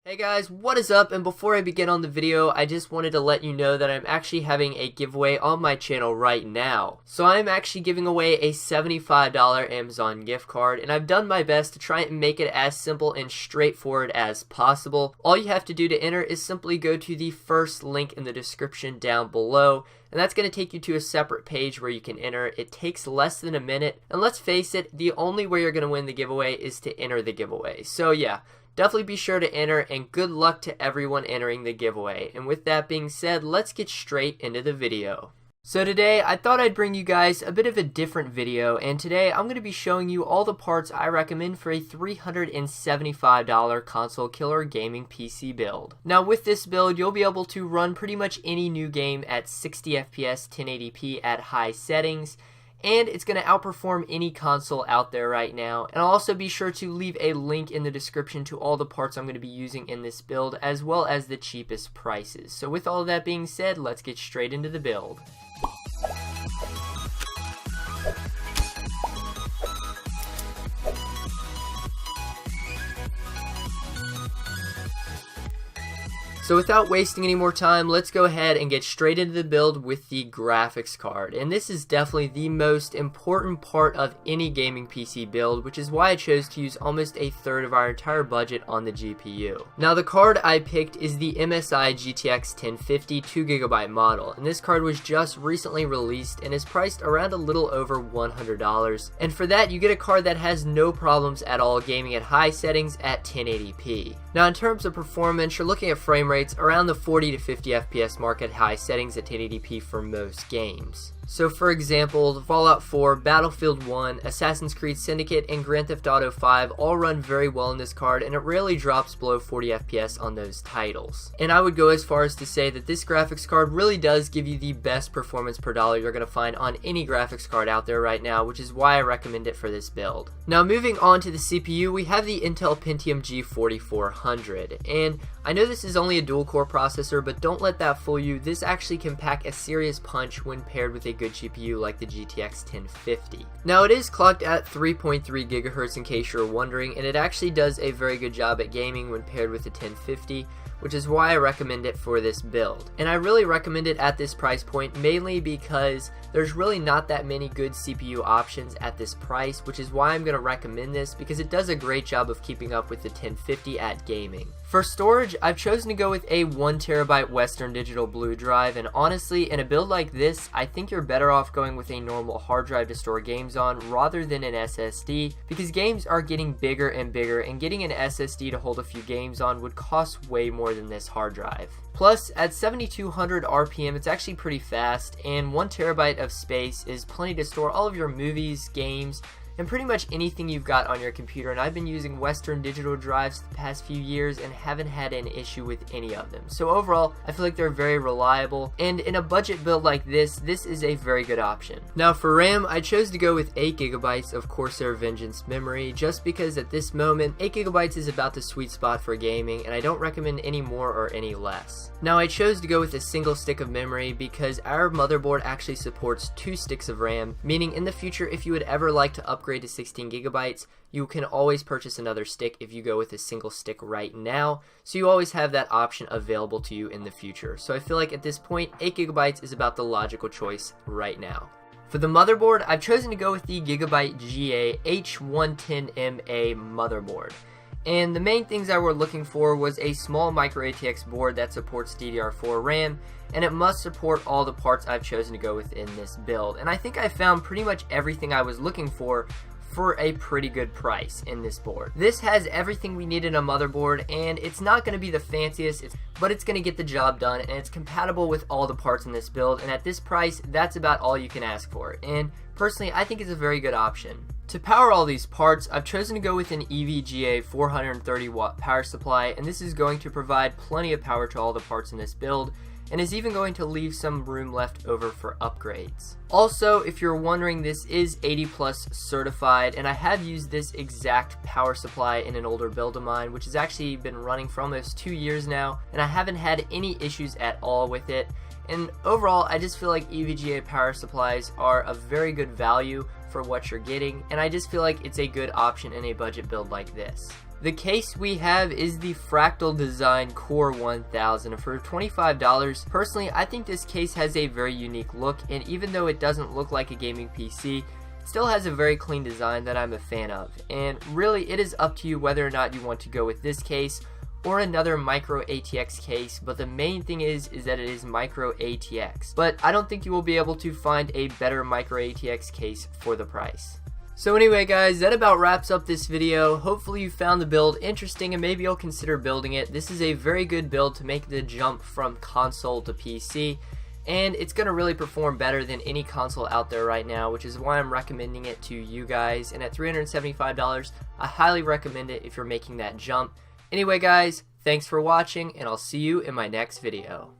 Hey guys, what is up? And before I begin on the video, I just wanted to let you know that I'm actually having a giveaway on my channel right now. So I'm actually giving away a $75 Amazon gift card, and I've done my best to try and make it as simple and straightforward as possible. All you have to do to enter is simply go to the first link in the description down below, and that's going to take you to a separate page where you can enter. It takes less than a minute, and let's face it, the only way you're going to win the giveaway is to enter the giveaway. So yeah. Definitely be sure to enter, and good luck to everyone entering the giveaway. And with that being said, let's get straight into the video. So today, I thought I'd bring you guys a bit of a different video, and today I'm going to be showing you all the parts I recommend for a $375 console killer gaming PC build. Now with this build, you'll be able to run pretty much any new game at 60 FPS 1080p at high settings, and it's going to outperform any console out there right now. And I'll also be sure to leave a link in the description to all the parts I'm going to be using in this build, as well as the cheapest prices. So with all of that being said, let's get straight into the build. So without wasting any more time, let's go ahead and get straight into the build with the graphics card. And this is definitely the most important part of any gaming PC build, which is why I chose to use almost a third of our entire budget on the GPU. Now the card I picked is the MSI GTX 1050 2GB model, and this card was just recently released and is priced around a little over $100. And for that, you get a card that has no problems at all gaming at high settings at 1080p. Now in terms of performance, you're looking at frame rates around the 40 to 50 FPS mark at high settings at 1080p for most games. So for example, Fallout 4, Battlefield 1, Assassin's Creed Syndicate, and Grand Theft Auto 5 all run very well in this card, and it rarely drops below 40 FPS on those titles. And I would go as far as to say that this graphics card really does give you the best performance per dollar you're going to find on any graphics card out there right now, which is why I recommend it for this build. Now moving on to the CPU, we have the Intel Pentium G4400, and I know this is only a dual core processor, but don't let that fool you. This actually can pack a serious punch when paired with a good GPU like the GTX 1050. Now it is clocked at 3.3 GHz in case you're wondering, and it actually does a very good job at gaming when paired with the 1050, which is why I recommend it for this build. And I really recommend it at this price point mainly because there's really not that many good CPU options at this price, which is why I'm going to recommend this, because it does a great job of keeping up with the 1050 at gaming. For storage, I've chosen to go with a 1TB Western Digital Blue drive, and honestly, in a build like this, I think you're better off going with a normal hard drive to store games on rather than an SSD, because games are getting bigger and bigger, and getting an SSD to hold a few games on would cost way more than this hard drive. Plus, at 7200 RPM, it's actually pretty fast, and 1TB of space is plenty to store all of your movies, games, and pretty much anything you've got on your computer. And I've been using Western Digital drives the past few years and haven't had an issue with any of them. So overall, I feel like they're very reliable, and in a budget build like this is a very good option. Now for RAM, I chose to go with 8GB of CORSAIR VENGEANCE memory, just because at this moment, 8GB is about the sweet spot for gaming, and I don't recommend any more or any less. Now I chose to go with a single stick of memory because our motherboard actually supports 2 sticks of RAM, meaning in the future, if you would ever like to upgrade to 16GB, you can always purchase another stick if you go with a single stick right now, so you always have that option available to you in the future. So I feel like at this point, 8GB is about the logical choice right now. For the motherboard, I've chosen to go with the GIGABYTE GA H110MA motherboard. And the main things I were looking for was a small micro ATX board that supports DDR4 RAM, and it must support all the parts I've chosen to go with in this build. And I think I found pretty much everything I was looking for a pretty good price in this board. This has everything we need in a motherboard, and it's not going to be the fanciest, but it's going to get the job done, and it's compatible with all the parts in this build, and at this price, that's about all you can ask for. And personally, I think it's a very good option. To power all these parts, I've chosen to go with an EVGA 430 watt power supply, and this is going to provide plenty of power to all the parts in this build, and is even going to leave some room left over for upgrades. Also, if you're wondering, this is 80+ certified, and I have used this exact power supply in an older build of mine, which has actually been running for almost 2 years now, and I haven't had any issues at all with it. And overall, I just feel like EVGA power supplies are a very good value for what you're getting, and I just feel like it's a good option in a budget build like this. The case we have is the Fractal Design Core 1000 for $25. Personally, I think this case has a very unique look, and even though it doesn't look like a gaming PC, it still has a very clean design that I'm a fan of. And really, it is up to you whether or not you want to go with this case or another micro ATX case, but the main thing is that it is micro ATX. But I don't think you will be able to find a better micro ATX case for the price. So anyway guys, that about wraps up this video. Hopefully you found the build interesting and maybe you'll consider building it. This is a very good build to make the jump from console to PC, and it's going to really perform better than any console out there right now, which is why I'm recommending it to you guys. And at $375, I highly recommend it if you're making that jump. Anyway guys, thanks for watching, and I'll see you in my next video.